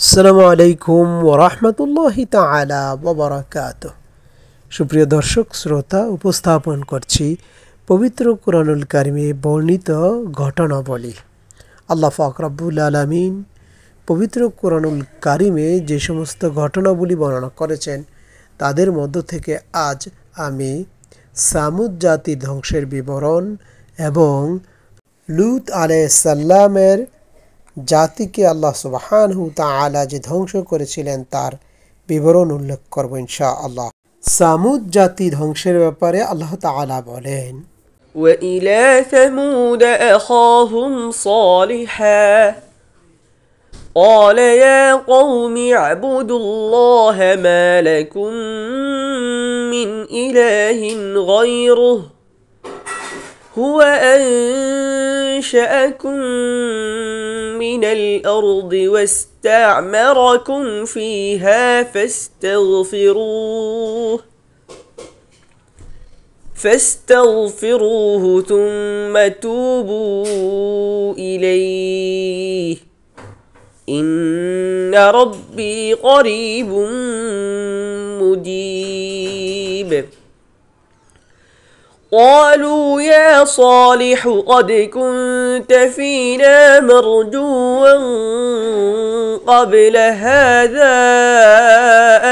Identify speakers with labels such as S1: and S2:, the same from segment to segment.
S1: আসসালামু আলাইকুম ওরহমতুল্লাহি তাআলা ওয়া বারাকাতুহু। সুপ্রিয় দর্শক শ্রোতা, উপস্থাপন করছি পবিত্র কুরআনুল কারিমে বর্ণিত ঘটনাবলী। আল্লাহ পাক রব্বুল আলামিন পবিত্র কুরআনুল কারিমে যে সমস্ত ঘটনাবলী বর্ণনা করেছেন তাদের মধ্য থেকে আজ আমি সামুদ জাতির ধ্বংসের বিবরণ এবং লূত আলাইহিস সালামের জাতিকে আল্লাহ সুবহানাহু তাআলা যে ধ্বংস করেছিলেন তার বিবরণ উল্লেখ করব ইনশাআল্লাহ। সামুদ জাতি ধ্বংসের ব্যাপারে আল্লাহ তাআলা বলেন,
S2: وإلى ثمود أخاهم صالحا قال يا قوم اعبدوا الله ما لكم من إله غيره هو أنشأكم من الأرض واستعمركم فيها فاستغفروه ثم توبوا إليه إن ربي قريب مجيب قالوا يا صالح قد كنت فينا مرجوا قبل هذا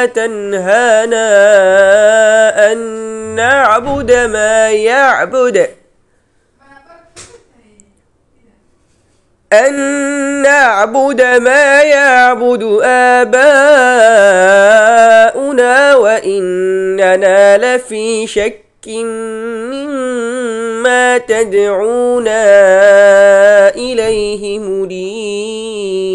S2: أتنهانا أن نعبد ما يعبد آباؤنا وإننا لفي شك مما تدعونا إليه مريب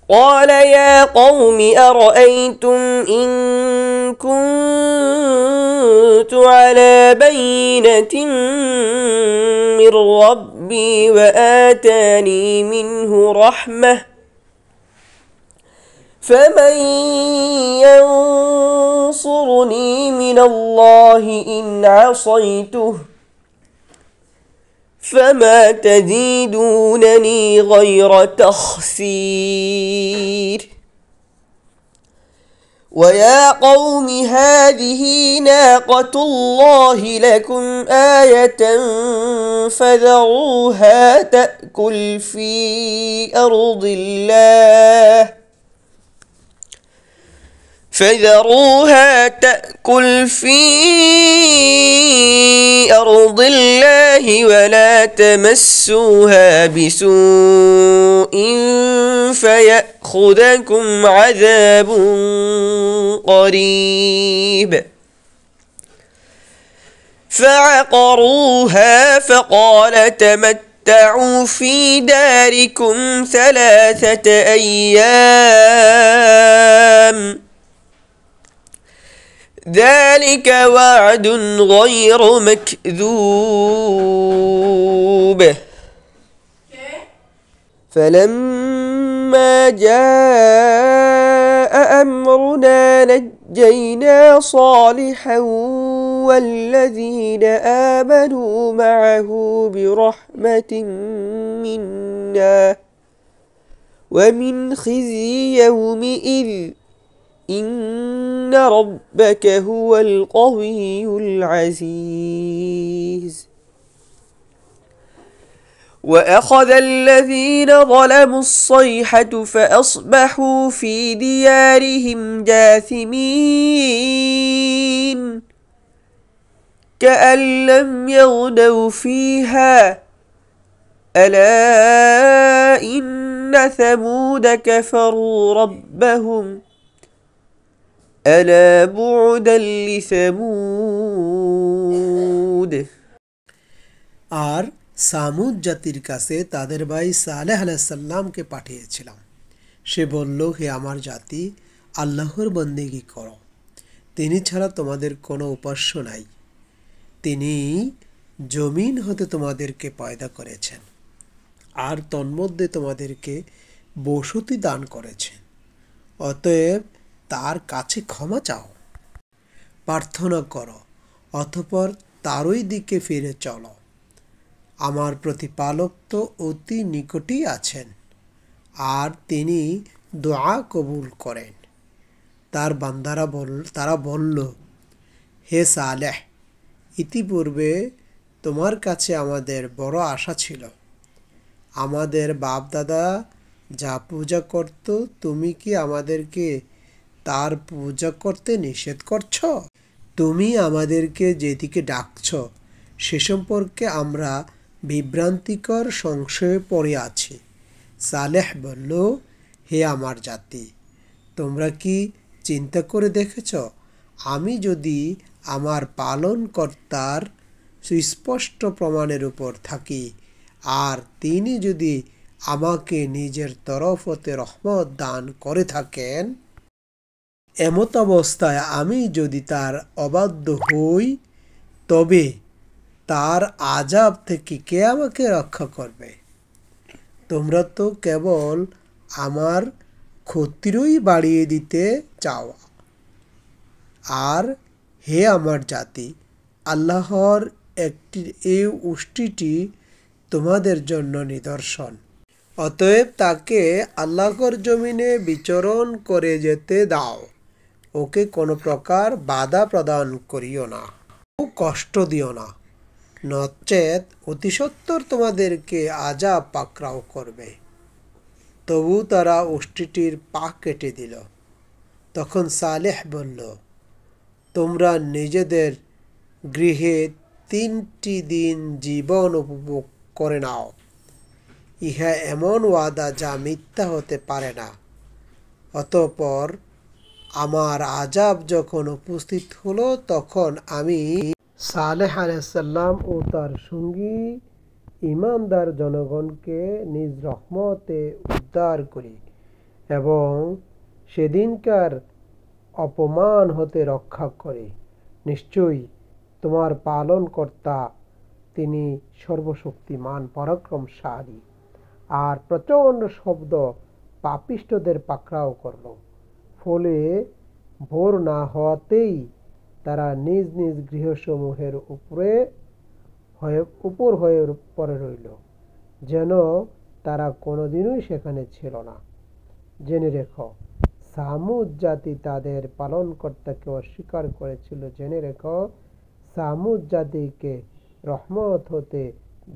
S2: قال يا قوم أرأيتم إن كنت على بينة من ربي وآتاني منه رحمة فمن ينصرني من الله إن عصيته فما تزيدونني غير تخسير ويا قوم هذه ناقة الله لكم آية فذروها تأكل في أرض الله ولا تمسوها بسوء فيأخذكم عذاب قريب فعقروها فقال تمتعوا في داركم 3 أيام ذلك وعد غير مكذوب فلما جاء أمرنا نجينا صالحا والذين آمنوا معه برحمة منا ومن خزي يومئذ إن ربك هو القوي العزيز وأخذ الذين ظلموا الصيحة فأصبحوا في ديارهم جاثمين كأن لم يغنوا فيها ألا إن ثمود كفروا ربهم ألا بعدا لثمود
S1: আর সামুদ জাতির কাছে তাদের ভাই সালেহ আলাইহিস সালামকে পাঠিয়েছিলাম। সে বলল, হে আমার জাতি, আল্লাহর বন্দেগী করো, তিনি ছাড়া তোমাদের কোনো উপাস্য নাই। তিনি জমিন হতে তোমাদেরকে পয়দা করেছেন আর তন্মধ্যে তোমাদেরকে বসতি দান করেছেন। অতএব তার কাছে ক্ষমা চাও, প্রার্থনা করো, অতঃপর তারই দিকে ফিরে চলো। আমার প্রতিপালক তো অতি নিকটেই আছেন, আর তিনি দোয়া কবুল করেন। তার বান্দারা তারা বলল, হে সালেহ, ইতিপূর্বে তোমার কাছে আমাদের বড় আশা ছিল। আমাদের বাপ-দাদা যা পূজা করত, তুমি কি আমাদেরকে তার পূজা করতে নিষেধ করছ? তুমি আমাদেরকে যেদিকে ডাকছ সে সম্পর্কে আমরা বিভ্রান্তিকর সংশয়ে পড়ে আছি। সালেহ বলল, হে আমার জাতি, তোমরা কি চিন্তা করে দেখেছ, আমি যদি আমার পালনকর্তার সুস্পষ্ট প্রমাণের উপর থাকি আর তিনি যদি আমাকে নিজের তরফ হতে রহমত দান করে থাকেন, এমত অবস্থায় আমি যদি তার অবাধ্য হই, তবে তার আযাব থেকে কে আমাকে রক্ষা করবে? তোমরা তো কেবল আমার ক্ষতিরই বাড়িয়ে দিতে চাও। আর হে আমার জাতি, আল্লাহর এই উষ্টিটি তোমাদের জন্য নিদর্শন। অতএব তাকে আল্লাহর জমিনে বিচরণ করে যেতে দাও। ওকে কোনো প্রকার বাধা প্রদান করিও না ও কষ্ট দিও না, নচেত অতি সত্বর তোমাদেরকে আযাব পাকড়াও করবে। তবু তারা উষ্টিটির পা কেটে দিল। তখন সালেহ বলল, তোমরা নিজেদের গৃহে 3টি দিন জীবন উপভোগ করে নাও। ইহা এমন ওয়াদা যা মিথ্যা হতে পারে না। অতঃপর আমার আযাব যখন উপস্থিত হলো, তখন আমি সালেহ আলাইহিস সালাম ও তার সঙ্গী ঈমানদার জনগণকে নিজ রহমতে উদ্ধার করি এবং সেদিনকার অপমান হতে রক্ষা করি। নিশ্চয়ই তোমার পালনকর্তা তিনি সর্বশক্তিমান পরাক্রমশালী। আর প্রচণ্ড শব্দ পাপিষ্ঠদের পাকড়াও করল। ফলে ভোর না হওয়াতেই তারা নিজ নিজ গৃহসমূহের উপর হয়ে পড়ে রইল, যেন তারা কোনোদিনই সেখানে ছিল না। জেনে রেখো, সামুদ জাতি তাদের পালনকর্তাকে অস্বীকার করেছিল। জেনে রেখো, সামুদ জাতিকে রহমত হতে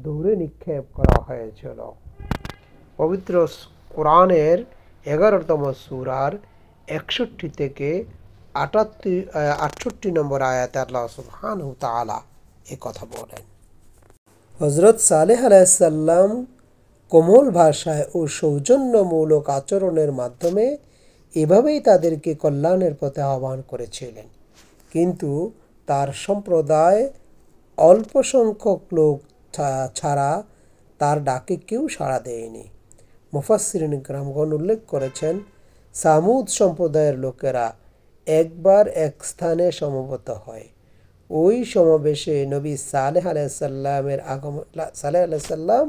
S1: দূরে নিক্ষেপ করা হয়েছিল। পবিত্র কোরআনের 11তম সূরার 61 থেকে 68 নম্বর আয়াতে আল্লাহ সুবহানাহু ওয়া তাআলা এ কথা বলেন। হযরত সালেহ আলাইহিস সালাম কোমল ভাষায় ও সৌজন্যমূলক আচরণের মাধ্যমে এভাবেই তাদেরকে কল্যাণের পথে আহ্বান করেছিলেন। কিন্তু তার সম্প্রদায় অল্প সংখ্যক লোক ছাড়া তার ডাকে কেউ সাড়া দেয়নি। মুফাসসিরিন কিরামগণ উল্লেখ করেছেন, সামুদ সম্প্রদায়ের লোকেরা একবার এক স্থানে সমবেত হয়। ওই সমাবেশে নবী সালেহ আলাইহিস সালাম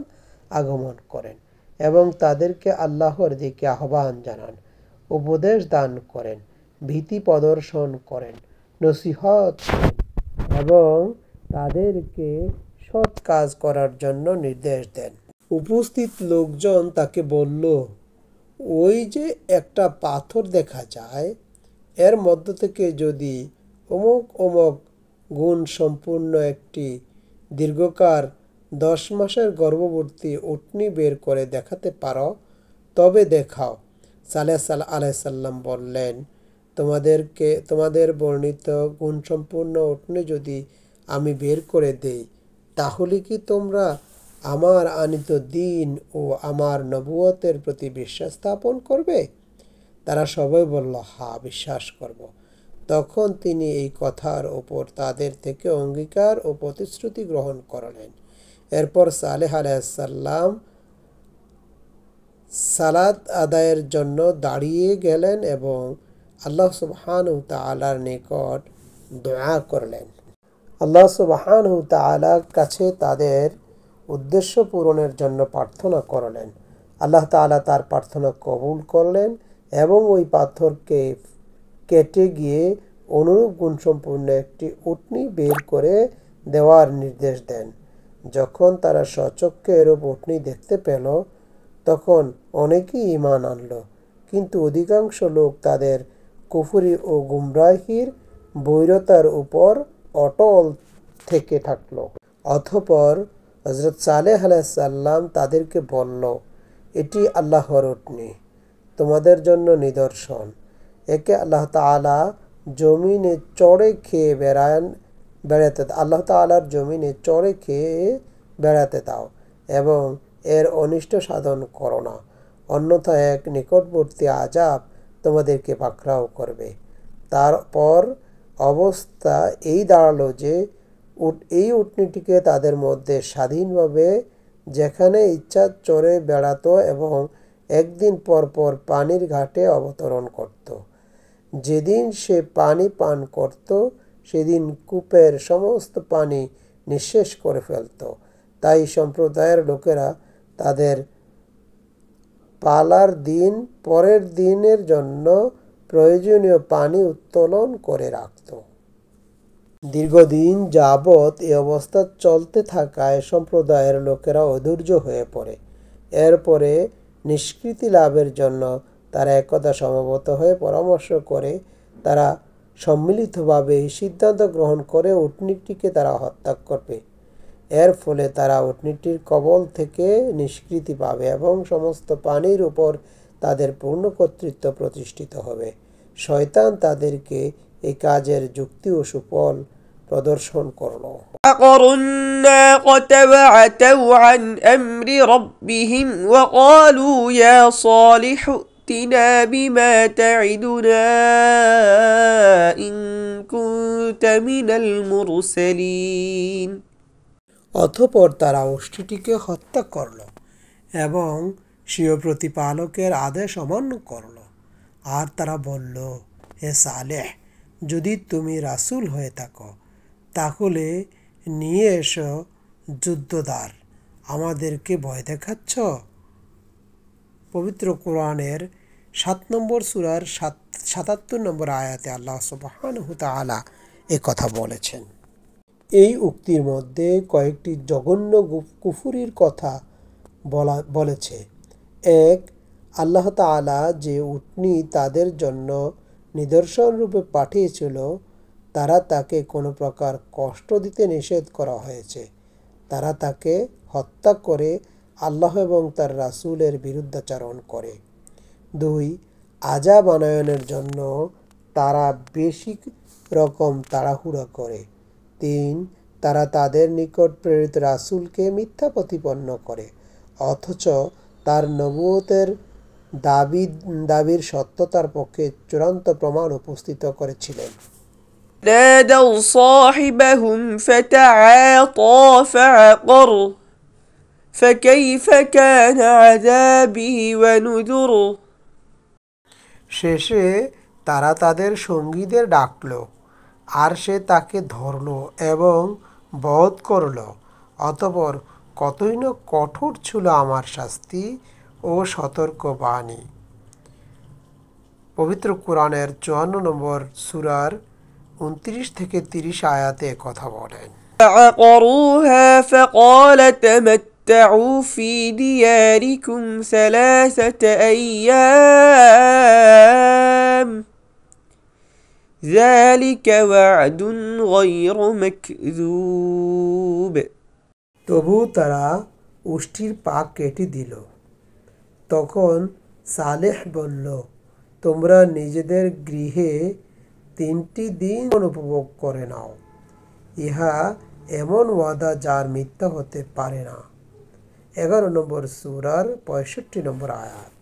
S1: আগমন করেন এবং তাদেরকে আল্লাহর দিকে আহ্বান জানান, উপদেশ দান করেন, ভীতি প্রদর্শন করেন, নসিহত করেন এবং তাদেরকে সৎ কাজ করার জন্য নির্দেশ দেন। উপস্থিত লোকজন তাকে বলল, ওই যে একটা পাথর দেখা যায়, এর মধ্য থেকে যদি অমুক অমুক গুণ সম্পূর্ণ একটি দীর্ঘকার 10 মাসের গর্ভবতী উটনী বের করে দেখাতে পারো, তবে দেখাও। সালেহ আলাইহিস সালাম বললেন, তোমাদের বর্ণিত গুণসম্পন্ন উটনী যদি আমি বের করে দেই, তাহলে কি তোমরা আমার আনিত দ্বীন ও আমার নবুয়তের প্রতি বিশ্বাস স্থাপন করবে? তারা সবাই বলল, হ্যাঁ, বিশ্বাস করব। তখন তিনি এই কথার ওপর তাদের থেকে অঙ্গীকার ও প্রতিশ্রুতি গ্রহণ করলেন। এরপর সালেহ আলাইহিস সালাম সালাত আদায়ের জন্য দাঁড়িয়ে গেলেন এবং আল্লাহ সুবহানাহু ওয়া তাআলার নিকট দোয়া করলেন। আল্লাহ সুবহানাহু ওয়া তাআলার কাছে তাদের উদ্দেশ্য পূরণের জন্য প্রার্থনা করলেন। আল্লাহ তাআলা তার প্রার্থনা কবুল করলেন এবং ওই পাথরকে কেটে গিয়ে অনুরূপ গুণসম্পন্ন একটি উটনী বের করে দেওয়ার নির্দেশ দেন। যখন তারা স্বচক্ষে এরূপ উটনী দেখতে পেল তখন অনেকেই ঈমান আনল, কিন্তু অধিকাংশ লোক তাদের কুফরি ও গুমরাহির বৈরতার উপর অটল থেকে থাকল। অতঃপর হযরত সালেহ আলাইহিস সালাম তাদেরকে বলল, এটি আল্লাহর উটনী, তোমাদের জন্য নিদর্শন। একে আল্লাহ তাআলা জমিনে চড়ে খেয়ে আল্লাহ তাআলার জমিনে চড়ে খেয়ে বেড়াতে দাও এবং এর অনিষ্ট সাধন করো না, অন্যথায় এক নিকটবর্তী আযাব তোমাদেরকে পাকড়াও করবে। তারপর অবস্থা এই দাঁড়ালো যে এই উটনীটিকে তাদের মধ্যে স্বাধীনভাবে যেখানে ইচ্ছা চড়ে বেড়াতো এবং একদিন পর পর পানির ঘাটে অবতরণ করত। যেদিন সে পানি পান করত সেদিন কূপের সমস্ত পানি নিঃশেষ করে ফেলত। তাই সম্প্রদায়ের লোকেরা তাদের পালার দিন পরের দিনের জন্য প্রয়োজনীয় পানি উত্তোলন করে রাখত। দীর্ঘদিন যাবৎ এই অবস্থা চলতে থাকায় সম্প্রদায়ের লোকেরা অধৈর্য হয়ে পড়ে। এরপরে নিষ্কৃতি লাভের জন্য তারা একদা সমবেত হয়ে পরামর্শ করে তারা সম্মিলিতভাবে সিদ্ধান্ত গ্রহণ করে উটনীটিকে তারা হত্যা করবে। এর ফলে তারা উটনীটির কবল থেকে নিষ্কৃতি পাবে এবং সমস্ত প্রাণীর উপর তাদের পূর্ণ কর্তৃত্ব প্রতিষ্ঠিত হবে। শয়তান তাদেরকে এই কাজের যুক্তি ও সুফল প্রদর্শন করল।
S2: عقروا الناقة وعتوا عن أمر ربهم وقالوا يا صالح ائتنا بما تعدنا إن كنت من المرسلين।
S1: অতঃপর তারা উষ্ট্রীটিকে হত্যা করল এবং স্বীয় প্রতিপালকের আদেশ অমান্য করল। আর তারা বলল, হে সালেহ, যদি তুমি রাসূল হয়ে থাকো তাহলে নিয়ে এসো যুদ্ধদার, আমাদেরকে ভয় দেখাচ্ছ। পবিত্র কোরআনের 7 নম্বর সূরার 77 নম্বর আয়াতে আল্লাহ সুবহানাহু ওয়া তাআলা এ কথা বলেছেন। এই উক্তির মধ্যে কয়েকটি জঘন্য কুফরির কথা বলেছে। এক, আল্লাহ তাআলা যে উটনী তাদের জন্য নিদর্শন রূপে পাঠিয়েছিল তারা তাকে কোনো প্রকার কষ্ট দিতে নিষেধ করা হয়েছে। তারা তাকে হত্যা করে আল্লাহ এবং তার রাসূলের বিরুদ্ধাচরণ করে। 2, আযাব আনয়নের জন্য তারা বেশি রকম তাড়াহুড়া করে। 3, তারা তাদের নিকট প্রেরিত রাসূলকে মিথ্যা প্রতিপন্ন করে অথচ তার নবুয়তের দাবির সত্যতার পক্ষে চূড়ান্ত প্রমাণ উপস্থিত করেছিলেন।
S2: نادوا صاحبهم فتعاطى فعقر فكيف كان عذابي ونذر।
S1: শেষে তারা তাদের সঙ্গীদের ডাকল আর সে তাকে ধরল এবং বধ করল। অতঃপর কতই না কঠোর ছিল আমার শাস্তি ও সতর্ক বাণী। পবিত্র কোরআনের 54 নম্বর সূরার 29 থেকে 30 আয়াতে কথা বলেন।
S2: فعقروها فقال تمتعوا في دياركم 3 أيام ذلك وعد غير مكذوب।
S1: তবু তারা উষ্ট্রীর পা কেটে দিল। তখন সালেহ বলল, তোমরা নিজেদের গৃহে 3টি দিন উপভোগ করে নাও, ইহা এমন ওয়াদা যার মিথ্যা হতে পারে না। 11 নম্বর সূরার 65 নম্বর আয়াত।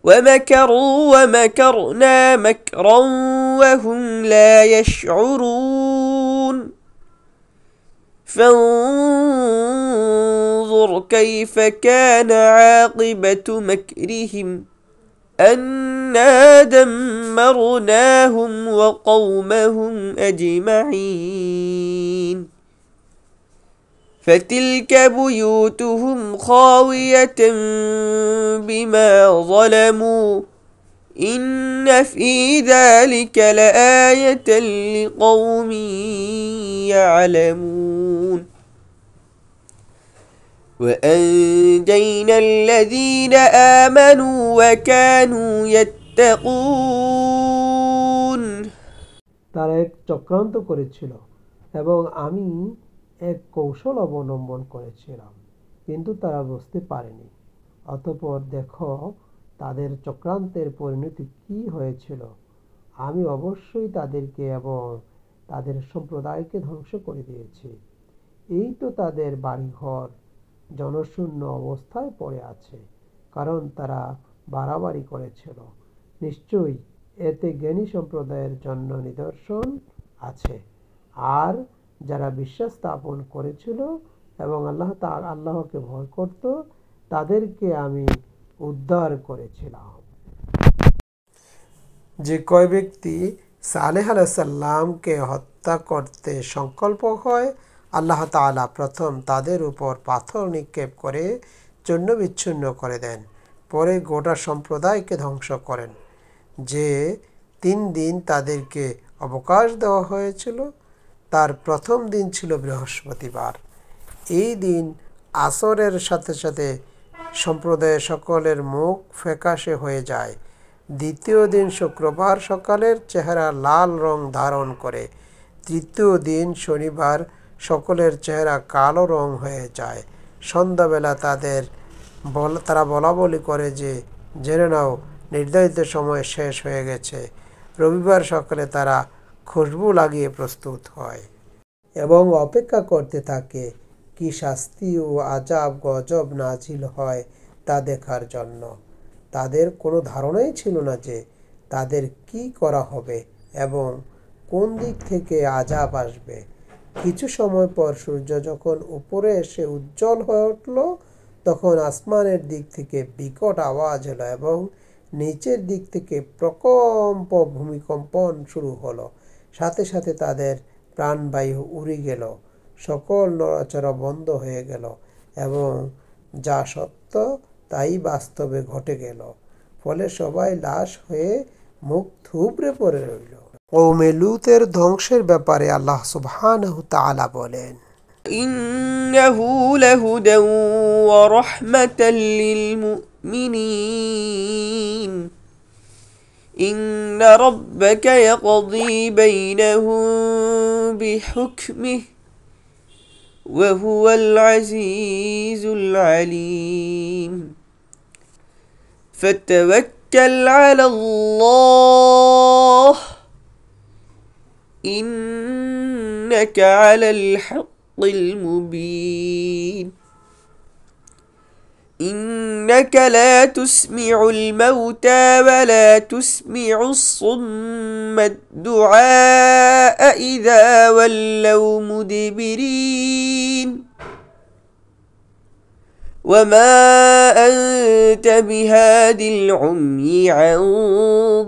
S2: ومكروا ومكرنا مكرا وهم لا يشعرون فانظر كيف كان عاقبة مكرهم أنا دمرناهم وقومهم أجمعين فتلك بيوتهم خاوية بما ظلموا إن في ذلك لآية لقوم يعلمون। وأنجينا الذين آمنوا وكانوا يتقون
S1: তারা এক চক্রান্ত করেছিল এবং আমি এক কৌশল অবলম্বন করেছিলাম, কিন্তু তারা বুঝতে পারেনি। অতঃপর দেখো তাদের চক্রান্তের পরিণতি কি হয়েছিল। আমি অবশ্যই তাদেরকে এবং তাদের সম্প্রদায়কে ধ্বংস করে দিয়েছি। এই তো তাদের বাড়িঘর জনশূন্য অবস্থায় পড়ে আছে, কারণ তারা বাড়াবাড়ি করেছিল। নিশ্চয়ই এতে জ্ঞানী সম্প্রদায়ের জন্য নিদর্শন আছে। আর যারা বিশ্বাস স্থাপন করেছিল এবং আল্লাহকে ভয় করত, তাদেরকে আমি উদ্ধার করেছিলাম। যে কয় ব্যক্তি সালেহ আলাইসাল্লামকে হত্যা করতে সংকল্প হয়, আল্লাহ তাআলা প্রথম তাদের উপর পাথর নিক্ষেপ করে চূর্ণ বিচ্ছিন্ন করে দেন, পরে গোটা সম্প্রদায়কে ধ্বংস করেন। যে 3 দিন তাদেরকে অবকাশ দেওয়া হয়েছিল, তার প্রথম দিন ছিল বৃহস্পতিবার। এই দিন আসরের সাথে সাথে সম্প্রদায়ের সকলের মুখ ফ্যাকাশে হয়ে যায়। দ্বিতীয় দিন শুক্রবার সকালের চেহারা লাল রং ধারণ করে। তৃতীয় দিন শনিবার সকলের চেহারা কালো রং হয়ে যায়। সন্ধ্যাবেলা তারা বলা বলি করে যে, জেনে নাও নির্ধারিত সময় শেষ হয়ে গেছে। রবিবার সকালে তারা খুশবু লাগিয়ে প্রস্তুত হয় এবং অপেক্ষা করতে থাকে কি শাস্তি ও আযাব গজব নাজিল হয় তা দেখার জন্য। তাদের কোনো ধারণাই ছিল না যে তাদের কি করা হবে এবং কোন দিক থেকে আযাব আসবে। কিছু সময় পর সূর্য যখন উপরে এসে উজ্জ্বল হয়ে উঠল, তখন আসমানের দিক থেকে বিকট আওয়াজ এলো এবং নিচের দিক থেকে প্রকম্প ভূমিকম্পন শুরু হলো। সাথে সাথে তাদের প্রাণবায়ু উড়ে গেল, সকল নড়াচড়া বন্ধ হয়ে গেল এবং যা সত্য তাই বাস্তবে ঘটে গেল। ফলে সবাই লাশ হয়ে মুখ থুবড়ে পড়ে রইল। কওমে লূতের ধ্বংসের ব্যাপারে আল্লাহ সুবহানাহু তাআলা বলেন,
S2: إنه لهدى ورحمة للمؤمنين إن ربك يقضي بينهم بحكمه وهو العزيز العليم فتوكل على الله إنك على الحق المبين إنك لا تسمع الموتى ولا تسمع الصم الدعاء إذا ولوا مدبرين وما أنت بهاد العمي عن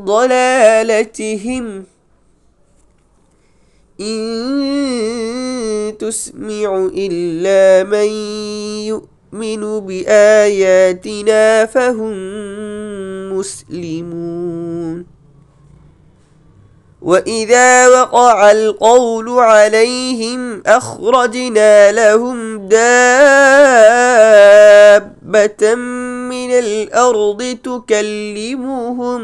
S2: ضلالتهم إن تسمع إلا من يؤمن بآياتنا فهم مسلمون وإذا وقع القول عليهم أخرجنا لهم دابة من الأرض تكلمهم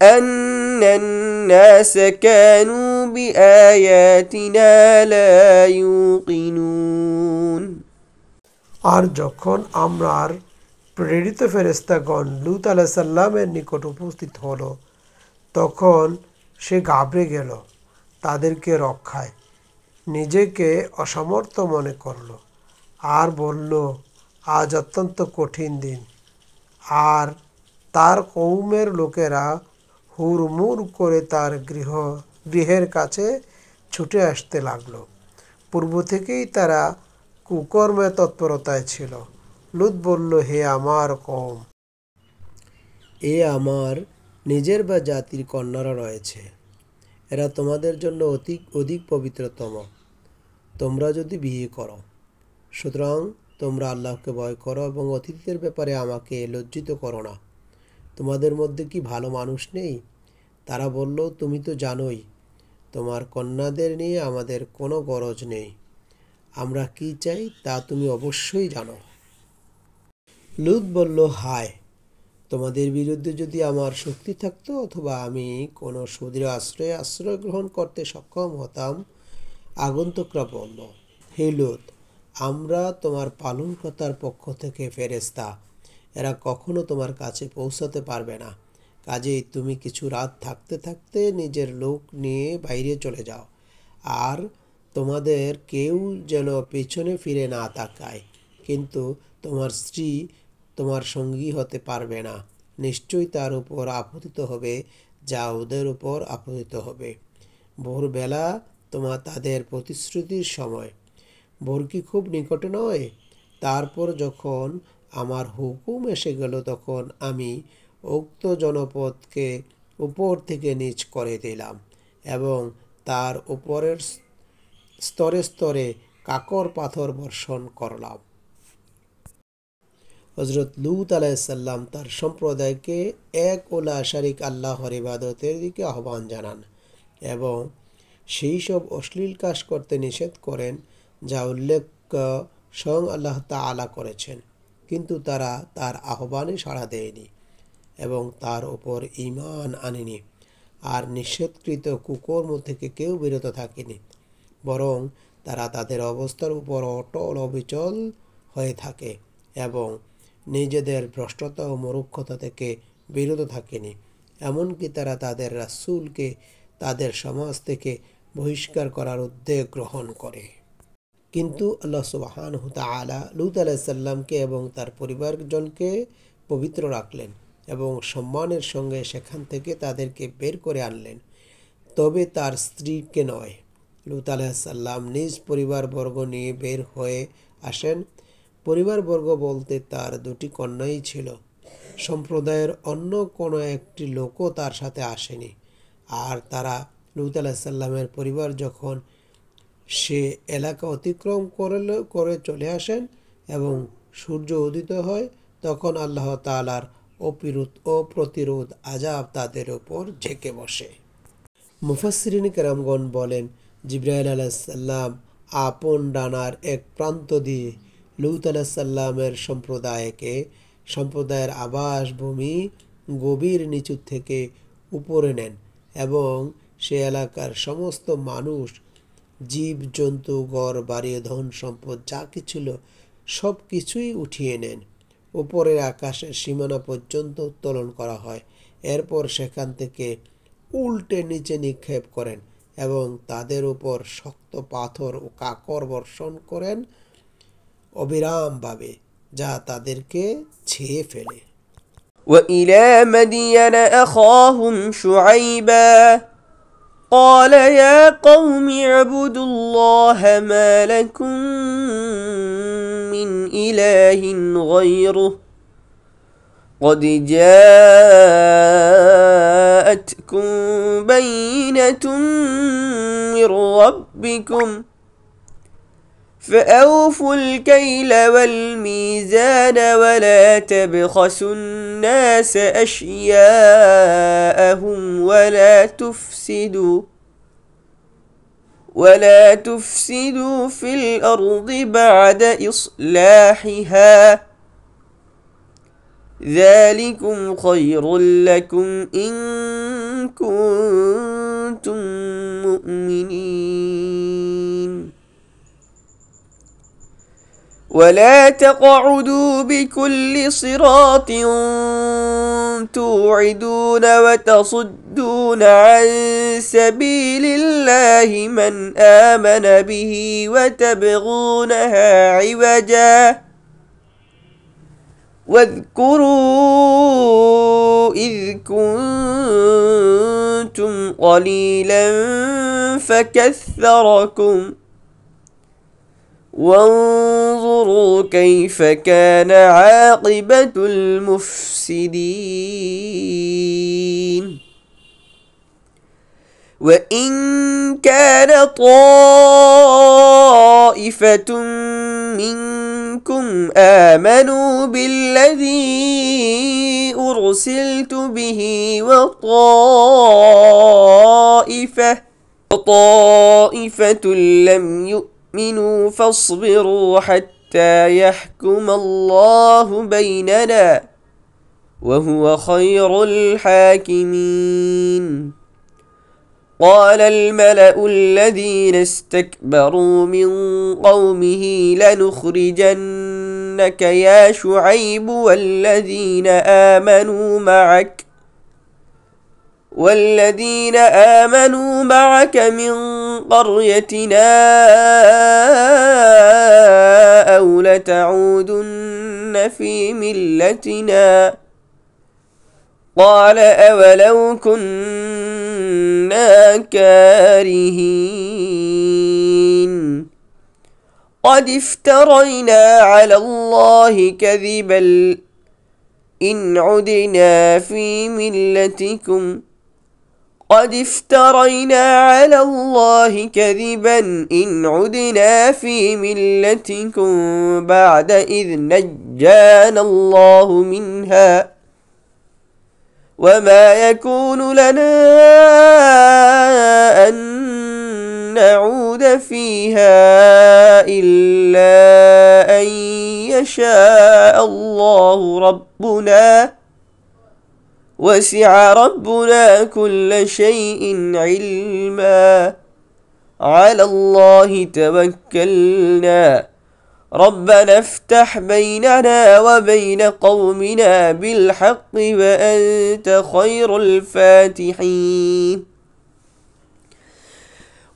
S2: أن الناس كانوا بآياتنا لا يوقنون
S1: আর যখন আমরার প্রেরিত ফেরেশতাগণ লূত আলাইহিস সালামের নিকট উপস্থিত হলো, তখন সে ঘাবড়ে গেল। তাদেরকে রক্ষায় নিজেকে অসমর্থ মনে করল আর বলল, আজ অত্যন্ত কঠিন দিন। আর তার কওমের লোকেরা হুড়মুড় করে তার গৃহের কাছে ছুটে আসতে লাগলো। পূর্ব থেকেই তারা কুকর্মে তৎপরতায় ছিল। লূত বলল, হে আমার কওম, আমার নিজের বা জাতির কন্যারা রয়েছে, এরা তোমাদের জন্য অধিক পবিত্রতম। তোমরা যদি বিয়ে করো, সুতরাং তোমরা আল্লাহকে ভয় করো এবং অতিথিদের ব্যাপারে আমাকে লজ্জিত করো না। তোমাদের মধ্যে কি ভালো মানুষ নেই? তারা বলল, তুমি তো জানোই তোমার কন্যাদের নিয়ে আমাদের কোনো গরজ নেই। আমরা কি চাই তা তুমি অবশ্যই জানো। লূত বলল, হায়, তোমাদের বিরুদ্ধে যদি আমার শক্তি থাকতো অথবা আমি কোনো সুদৃঢ় আশ্রয় গ্রহণ করতে সক্ষম হতাম। আগন্তুকরা বলল, হে লূত, আমরা তোমার পালনকর্তার পক্ষ থেকে ফেরেশতা, এরা কখনো তোমার কাছে পৌঁছাতে পারবে না। কাজেই তুমি কিছু রাত থাকতে থাকতে নিজের লোক নিয়ে বাইরে চলে যাও, আর তোমাদের কেউ যেন পেছনে ফিরে না তাকায়। কিন্তু তোমার স্ত্রী তোমার সঙ্গী হতে পারবে না। নিশ্চয়ই তার উপর আপতিত হবে যা ওদের উপর আপতিত হবে। ভোরবেলা তাদের প্রতিশ্রুতির সময়। ভোর কি খুব নিকটে নয়? তারপর যখন আমার হুকুম এসে গেল তখন আমি উক্ত জনপদকে উপর থেকে নিচ করে দিলাম এবং তার উপরের স্তরে স্তরে কাকর পাথর বর্ষণ করলাম। হযরত লূত আলাইহিসসালাম তার সম্প্রদায়কে এক ও লা শারিক আল্লাহর ইবাদতের দিকে আহ্বান জানান এবং সেই সব অশ্লীল কাজ করতে নিষেধ করেন যা উল্লেখ স্বয়ং আল্লাহ তাআলা করেছেন। কিন্তু তারা তার আহ্বানে সাড়া দেয়নি এবং তার উপর ঈমান আনেনি, আর নিষেধকৃত কুকর্ম থেকে কেউ বিরত থাকেনি, বরং তারা তাদের অবস্থার উপর অটল অবিচল হয়ে থাকে এবং নিজেদের ভ্রষ্টতা ও মূর্খতা থেকে বিরত থাকেনি। এমনকি তারা তাদের রাসূলকে তাদের সমাজ থেকে বহিষ্কার করার উদ্যোগ গ্রহণ করে। কিন্তু আল্লাহ সুবহানাহু ওয়া তাআলা লূত আলাইহিস সালামকে এবং তার পরিবারজনকে পবিত্র রাখলেন এবং সম্মানের সঙ্গে সেখান থেকে তাদেরকে বের করে আনলেন, তবে তার স্ত্রীকে নয়। লূত আলাইহিস সালাম নিজ পরিবারবর্গ নিয়ে বের হয়ে আসেন। পরিবারবর্গ বলতে তার দুটি কন্যাই ছিল। সম্প্রদায়ের অন্য কোনো একটি লোকও তার সাথে আসেনি। আর তারা লূত আলাইহিস সালামের পরিবার যখন সে এলাকা অতিক্রম করে চলে আসেন এবং সূর্য উদিত হয়, তখন আল্লাহ তাআলার অপ্রতিরোধ আযাব তাদের উপর ঝেঁকে বসে। মুফাসসিরিন কেরামগণ বলেন, জিবরাইল আলাইহিস সালাম আপন ডানার এক প্রান্ত দিয়ে লূত আলাইহিস সালামের সম্প্রদায়ের আবাসভূমি গভীর নিচু থেকে উপরে নেন এবং সে এলাকার সমস্ত মানুষ, জীব জন্তু, ঘর বাড়ি, ধন সম্পদ যা কিছু ছিল সব কিছুই উঠিয়ে নেন। উপরের আকাশের সীমানা পর্যন্ত উত্তোলন করা হয়। এরপর সেখান থেকে উল্টে নিচে নিক্ষেপ করেন এবং তাদের উপর শক্ত পাথর ও কাকর বর্ষণ করেন অবিরামভাবে, যা তাদেরকে ছেয়ে ফেলে।
S2: وإلى مدين أخاهم شعيبا قال يا قوم اعبدوا الله ما لكم من إله غيره قد جاءتكم بينة من ربكم فأوفوا الكيل والميزان ولا تبخسوا الناس أشياءهم ولا تفسدوا في الأرض بعد إصلاحها ذلكم خير لكم إن كنتم مؤمنين ولا تقعدوا بكل صراط توعدون وتصدون عن سبيل الله من آمن به وتبغونها عوجا واذكروا إذ كنتم قليلا فكثركم وانظروا كيف كان عاقبة المفسدين وإن كان طائفة منكم آمنوا بالذي أرسلت به وطائفة لم يؤمنوا فاصبروا حتى يحكم الله بيننا وهو خير الحاكمين قال الملأ الذين استكبروا من قومه لنخرجنك يا شعيب والذين آمنوا معك من قريتنا أو لتعودن في ملتنا قال أولو كنا كارهين قد افترينا على الله كذبا إن عدنا في ملتكم قد افترينا على الله كذبا إن عدنا في ملتكم بعد إذ نجانا الله منها وما يكون لنا أن نعود فيها إلا أن يشاء الله ربنا وسع ربنا كل شيء علما على الله توكلنا ربنا افتح بيننا وبين قومنا بالحق وأنت خير الفاتحين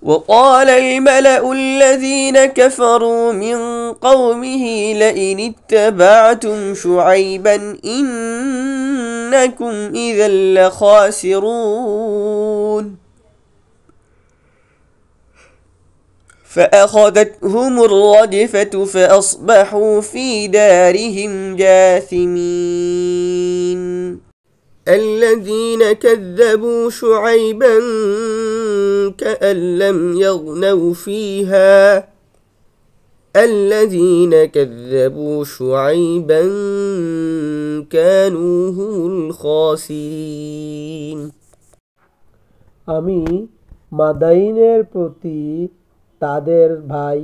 S2: وقال الملأ الذين كفروا من قومه لئن اتبعتم شعيبا إنكم إذا لخاسرون فأخذتهم الرجفة فأصبحوا في دارهم جاثمين الذين كذبوا شعيبا كأن لم يغنوا فيها الذين كذبوا شعيبا كانوا هم الخاسرين
S1: আমি মাদাইনের প্রতি তাদের ভাই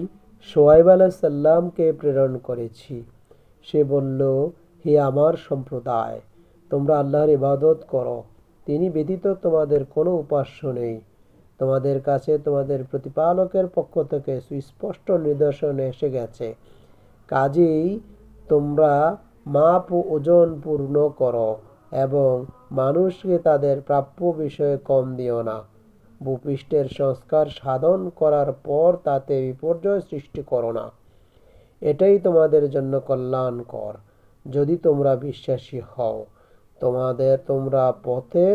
S1: শোয়াইব আলাইহিস সালামকে প্রেরণ করেছি। সে বলল, হে আমার সম্প্রদায়, তোমরা আল্লাহর ইবাদত করো, তিনি ব্যতীত তোমাদের কোনো উপাস্য নেই। তোমাদের কাছে তোমাদের প্রতিপালকের পক্ষ থেকে সুস্পষ্ট নিদর্শন এসে গেছে, কাজেই তোমরা মাপ ও ওজন পূর্ণ করো এবং মানুষকে তাদের প্রাপ্য বিষয়ে কম দিও না। ভূপৃষ্ঠের সংস্কার সাধন করার পর তাতে বিপর্যয় সৃষ্টি করো না, এটাই তোমাদের জন্য কল্যাণকর যদি তোমরা বিশ্বাসী হও। তোমরা পথে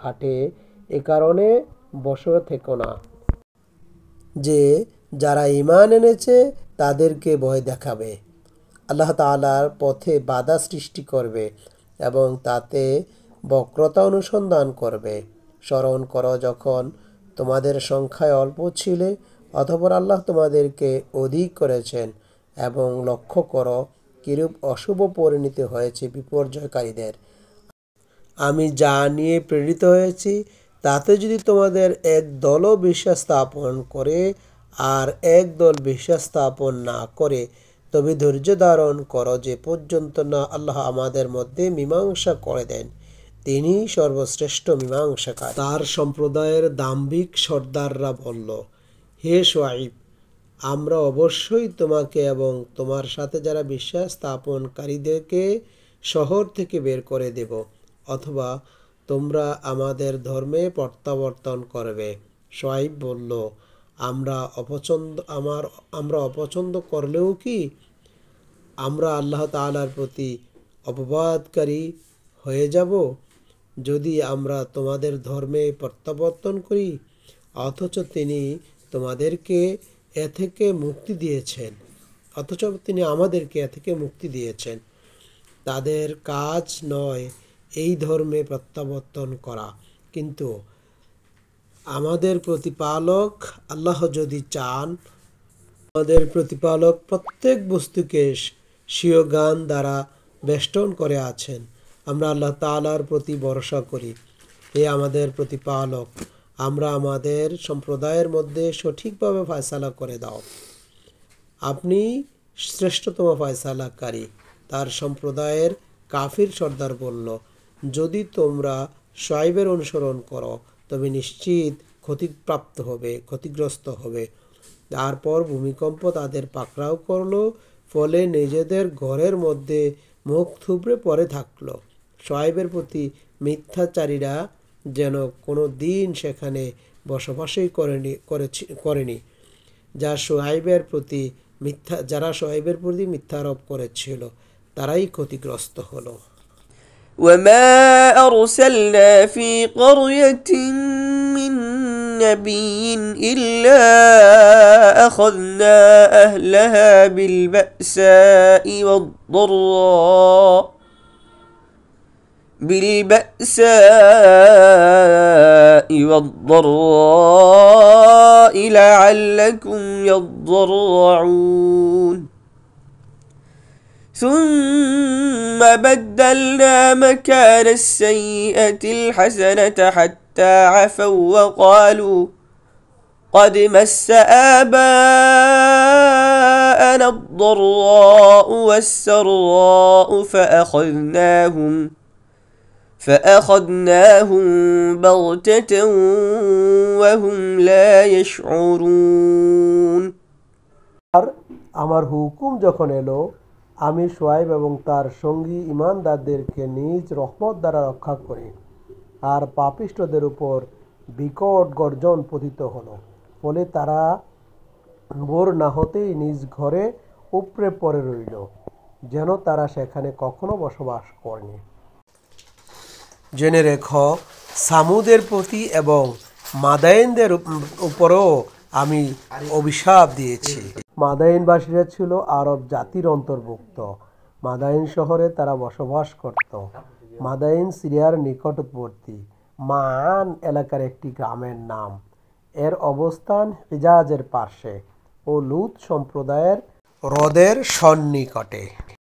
S1: ঘাটে এ কারণে বসে থেকো না যে যারা ঈমান এনেছে তাদেরকে ভয় দেখাবে, আল্লাহ তাআলার পথে বাধা সৃষ্টি করবে এবং তাতে বক্রতা অনুসন্ধান করবে। স্মরণ করো যখন তোমাদের সংখ্যায় অল্প ছিলে, অতঃপর আল্লাহ তোমাদেরকে অধিক করেছেন, এবং লক্ষ্য করো কিরূপ অশুভ পরিণতি হয়েছে বিপর্যয়কারীদের। আমি যা নিয়ে প্রেরিত হয়েছি তাতে যদি তোমাদের এক দলও বিশ্বাস স্থাপন করে আর এক দল বিশ্বাস স্থাপন না করে, তবে ধৈর্য ধারণ করো যে পর্যন্ত না আল্লাহ আমাদের মধ্যে মীমাংসা করে দেন, তিনি সর্বশ্রেষ্ঠ মীমাংসাকারী। তার সম্প্রদায়ের দাম্ভিক সর্দাররা বলল, হে শুআয়ব, আমরা অবশ্যই তোমাকে এবং তোমার সাথে যারা বিশ্বাস স্থাপনকারীদেরকে শহর থেকে বের করে দেব, অথবা তোমরা আমাদের ধর্মে প্রত্যাবর্তন করবে। শুআয়ব বলল, আমরা অপছন্দ করলেও কি আমরা আল্লাহ তাআলার প্রতি অপবাদকারী হয়ে যাব যদি আমরা তোমাদের ধর্মে প্রত্যাবর্তন করি? অথচ তিনি আমাদেরকে এ থেকে মুক্তি দিয়েছেন। তাদের কাজ নয় এই ধর্মে প্রত্যাবর্তন করা, কিন্তু আমাদের প্রতিপালক আল্লাহ যদি চান, আমাদের প্রতিপালক প্রত্যেক বস্তুকে স্বীয় জ্ঞান দ্বারা বেষ্টন করে আছেন। আমরা আল্লাহ তাআলার প্রতি ভরসা করি। হে আমাদের প্রতিপালক, আমরা আমাদের সম্প্রদায়ের মধ্যে সঠিকভাবে ফয়সালা করে দাও। আপনি শ্রেষ্ঠতম ফয়সালাকারী। তার সম্প্রদায়ের কাফির সর্দার বলল, যদি তোমরা শুআয়বের অনুসরণ করো তবে নিশ্চিত ক্ষতিগ্রস্ত হবে। তারপর ভূমিকম্প তাদের পাকড়াও করলো, ফলে নিজেদের ঘরের মধ্যে মুখ থুবড়ে পড়ে থাকলো। শুআয়বের প্রতি মিথ্যাচারীরা যেন কোনো দিন সেখানে বসবাসই করেনি। যারা শুআয়বের প্রতি মিথ্যারোপ করেছিল তারাই ক্ষতিগ্রস্ত হলো।
S2: وما أرسلنا في قرية من نبي إلا أخذنا أهلها بالبأساء والضراء لعلكم يضرعون ثم بدلنا مكان السيئة الحسنة حتى عفوا وقالوا قد مس آباءنا الضراء والسراء فأخذناهم بغتة وهم لا يشعرون
S1: আমার হুকুম যখন এলো, আমি শুআয়ব এবং তার সঙ্গী ঈমানদারদেরকে নিজ রহমত দ্বারা রক্ষা করি, আর পাপিষ্ঠদের উপর বিকট গর্জন পতিত হলো। ফলে তারা ভোর না হতেই নিজ ঘরে উপড়ে পড়ে রইল, যেন তারা সেখানে কখনো বসবাস করেনি। জেনে রেখো, সামুদের প্রতি এবং মাদায়েনদের উপরও আমি অভিশাপ দিয়েছি। মাদায়েনবাসীরা ছিল আরব জাতির অন্তর্ভুক্ত। মাদায়েন শহরে তারা বসবাস করত। মাদায়েন সিরিয়ার নিকটবর্তী মাআন এলাকার একটি গ্রামের নাম। এর অবস্থান হিজাজের পার্শ্বে ও লুত সম্প্রদায়ের হ্রদের সন্নিকটে।